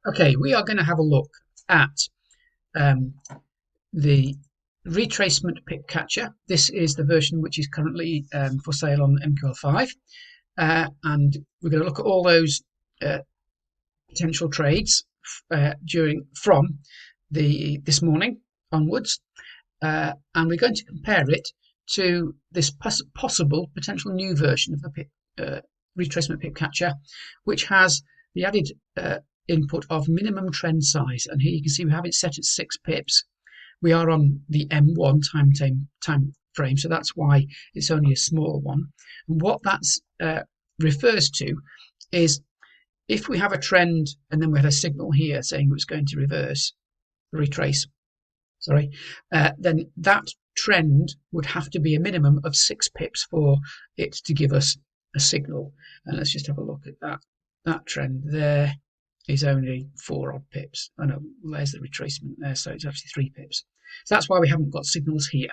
Okay, we are going to have a look at the Retracement Pip catcher. This is the version which is currently for sale on MQL5, and we're going to look at all those potential trades from this morning onwards, and we're going to compare it to this possible potential new version of the Retracement Pip catcher, which has the added input of minimum trend size, and here you can see we have it set at 6 pips. We are on the M1 time frame, so that's why it's only a small one. And what that refers to is if we have a trend and then we had a signal here saying it was going to retrace, then that trend would have to be a minimum of 6 pips for it to give us a signal. And let's just have a look at that. That trend there is only 4 odd pips. Oh no, there's the retracement there, so it's actually 3 pips. So that's why we haven't got signals here.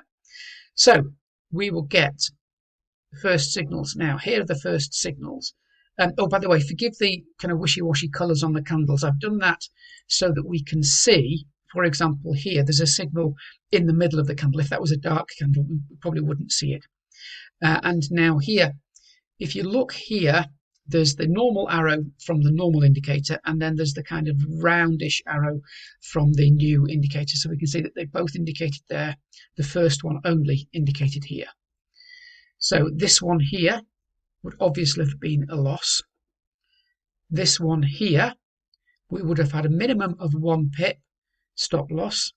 So we will get the first signals now. Here are the first signals. Oh, by the way, forgive the kind of wishy-washy colours on the candles. I've done that so that we can see, for example, here there's a signal in the middle of the candle. If that was a dark candle, we probably wouldn't see it. And now here, if you look here, there's the normal arrow from the normal indicator, and then there's the kind of roundish arrow from the new indicator. So we can see that they both indicated there. The first one only indicated here. So this one here would obviously have been a loss. This one here, we would have had a minimum of 1 pip stop loss.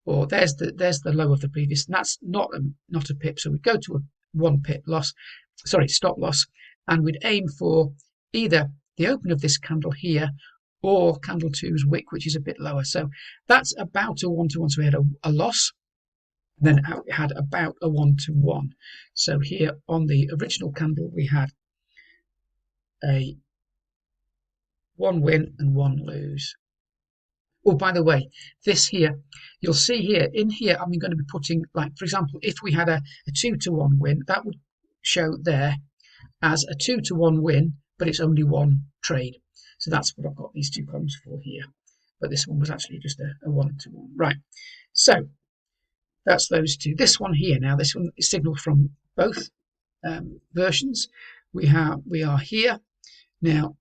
Or there's the low of the previous, and that's not a pip. So we go to a 1 pip stop loss. And we'd aim for either the open of this candle here or candle 2's wick, which is a bit lower. So that's about a 1-to-1. So we had a loss, then it had about a 1-to-1. So here on the original candle, we had a 1 win and 1 lose. Oh, by the way, this here, you'll see here, in here, I'm going to be putting, like, for example, if we had a 2-to-1 win, that would show there as a 2-to-1 win, but it's only 1 trade. So that's what I've got these 2 columns for here. But this one was actually just a 1-to-1. Right. So that's those 2. This one here now, this one is signaled from both versions. We are here. Now,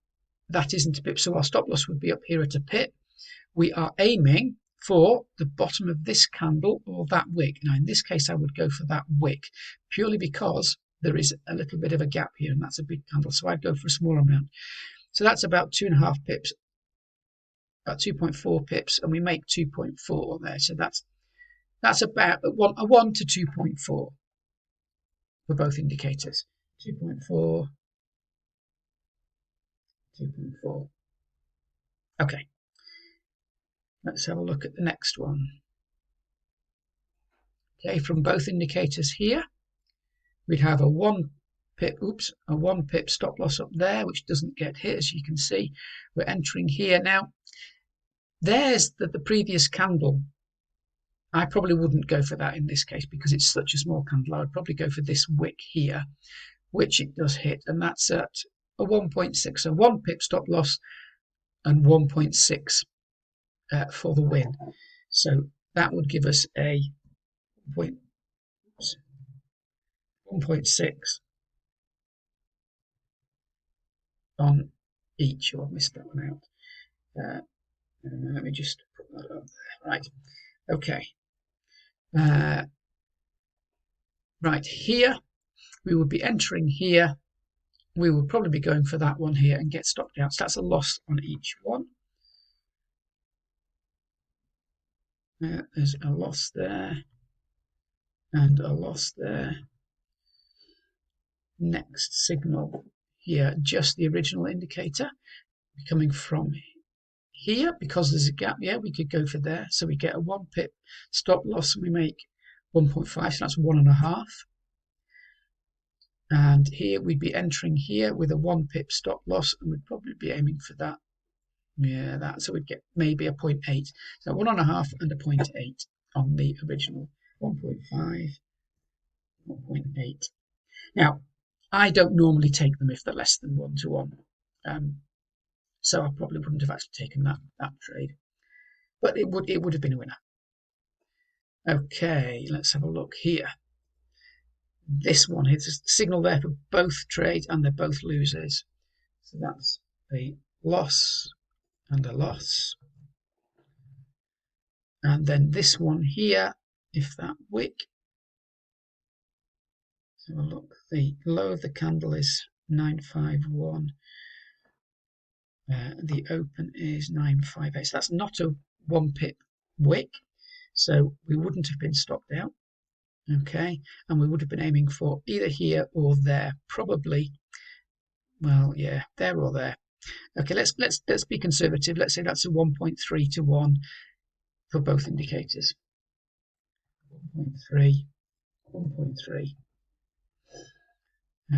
that isn't a pip, so our stop loss would be up here at a pip. We are aiming for the bottom of this candle or that wick. Now, in this case, I would go for that wick, purely because there is a little bit of a gap here, and that's a big candle, so I'd go for a smaller amount. So that's about 2.5 pips, about 2.4 pips, and we make 2.4 there. So that's about a 1 to 2.4 for both indicators. 2.4, 2.4. Okay, let's have a look at the next one. Okay, from both indicators here, we'd have a 1 pip stop loss up there, which doesn't get hit, as you can see. We're entering here now. There's the previous candle. I probably wouldn't go for that in this case because it's such a small candle. I would probably go for this wick here, which it does hit, and that's at a 1.6, so 1 pip stop loss and 1.6 for the win. So that would give us a 1.6 on each. Oh, I've missed that one out. Let me just put that up there. Right. Okay. Right here, we would be entering here. We will probably be going for that one here and get stopped out. So that's a loss on each one. There's a loss there and a loss there. Next signal here, just the original indicator coming from here, because there's a gap. Yeah, we could go for there. So we get a 1 pip stop loss and we make 1.5, so that's 1.5. And here we'd be entering here with a 1 pip stop loss, and we'd probably be aiming for that. Yeah, that. So we'd get maybe a 0.8. So 1.5 and a 0.8 on the original 1.5, 1.8. Now, I don't normally take them if they're less than 1-to-1. so I probably wouldn't have actually taken that trade, but it would have been a winner. Okay, let's have a look here. This one is a signal there for both trades, and they're both losers. So that's a loss and a loss. And then this one here, if that wick, let's have a look. The low of the candle is 951. The open is 958. So that's not a 1 pip wick. So we wouldn't have been stopped out. Okay, and we would have been aiming for either here or there, probably. Well, yeah, there or there. Okay, let's be conservative. Let's say that's a 1.3 to 1 for both indicators. 1.3, 1.3.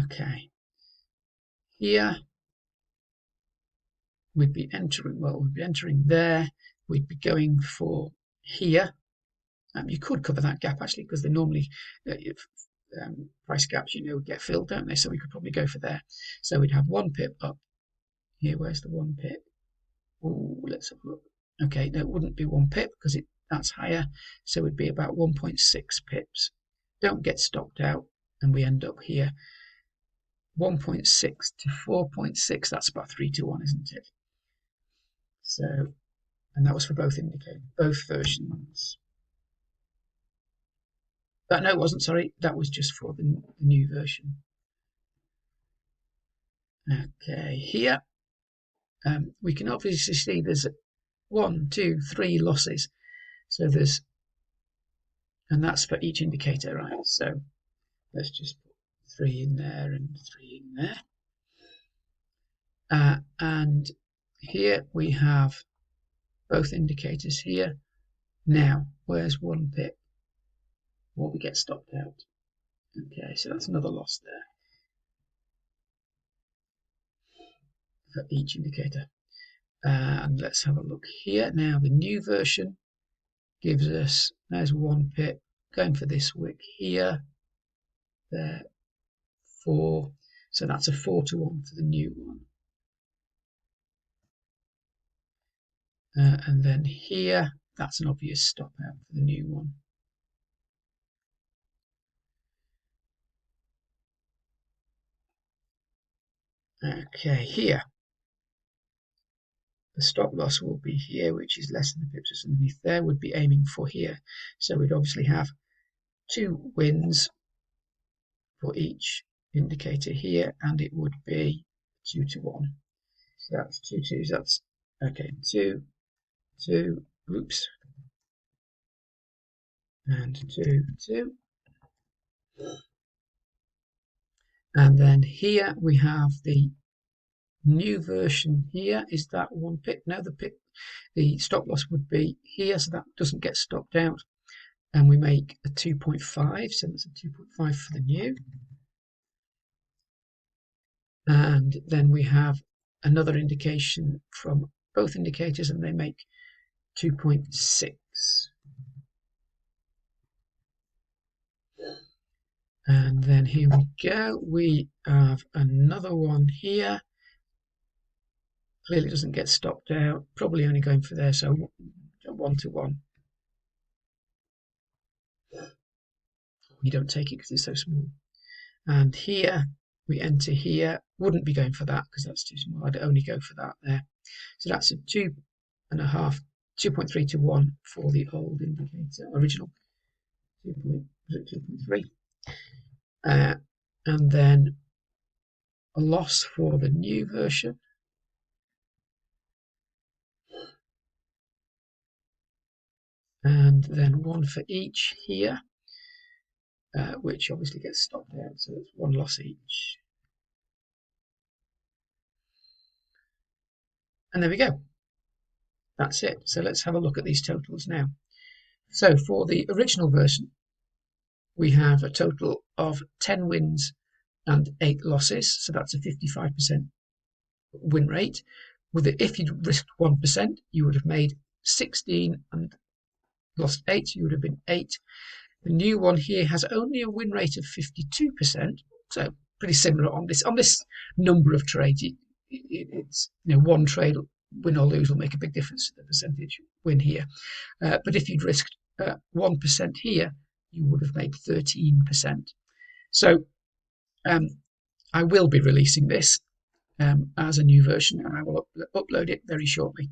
Okay. Here we'd be entering. Well, we'd be entering there. We'd be going for here. You could cover that gap actually, because they normally price gaps, get filled, don't they? So we could probably go for there. So we'd have 1 pip up here. Where's the 1 pip? Oh, let's have a look. Okay, no, it wouldn't be 1 pip because that's higher. So it'd be about 1.6 pips. Don't get stopped out, and we end up here. 1.6 to 4.6. That's about 3 to 1, isn't it? So, and that was for both indicators, both versions. No, it wasn't, sorry. That was just for the new version. Okay, here we can obviously see there's 1, 2, 3 losses. So and that's for each indicator, right? So let's just put 3 in there and 3 in there. And here we have both indicators here. Now, where's 1 pip? Well, we get stopped out. Okay, so that's another loss there for each indicator. And let's have a look here. Now, the new version gives us, there's 1 pip, going for this wick here, there, 4. So that's a 4 to 1 for the new one. And then here, that's an obvious stop out for the new one. Okay, here the stop loss will be here, which is less than the pips that's underneath there. Would be aiming for here, so we'd obviously have 2 wins for each indicator here, and it would be 2 to 1. So that's 2 2s. That's okay. 2 2. Oops. And 2 2. And then here we have the new version. Here is that 1 pip. Now the stop loss would be here, so that doesn't get stopped out, and we make a 2.5. So that's a 2.5 for the new. And then we have another indication from both indicators, and they make 2.6. And then here we go. We have another one here. Clearly doesn't get stopped out. Probably only going for there, so 1 to 1. We don't take it because it's so small. And here we enter here. Wouldn't be going for that because that's too small. I'd only go for that there. So that's a 2.5, 2.3 to 1 for the old indicator, original. 2.3. And then a loss for the new version. And then 1 for each here, which obviously gets stopped out, so it's 1 loss each. And there we go. That's it. So let's have a look at these totals now. So for the original version, we have a total of 10 wins and 8 losses. So that's a 55% win rate. If you'd risked 1%, you would have made 16 and lost 8. You would have been 8. The new one here has only a win rate of 52%. So pretty similar on this number of trades. it's one trade, win or lose, will make a big difference to the percentage win here. But if you'd risked 1% here, you would have made 13%. So I will be releasing this as a new version, and I will upload it very shortly.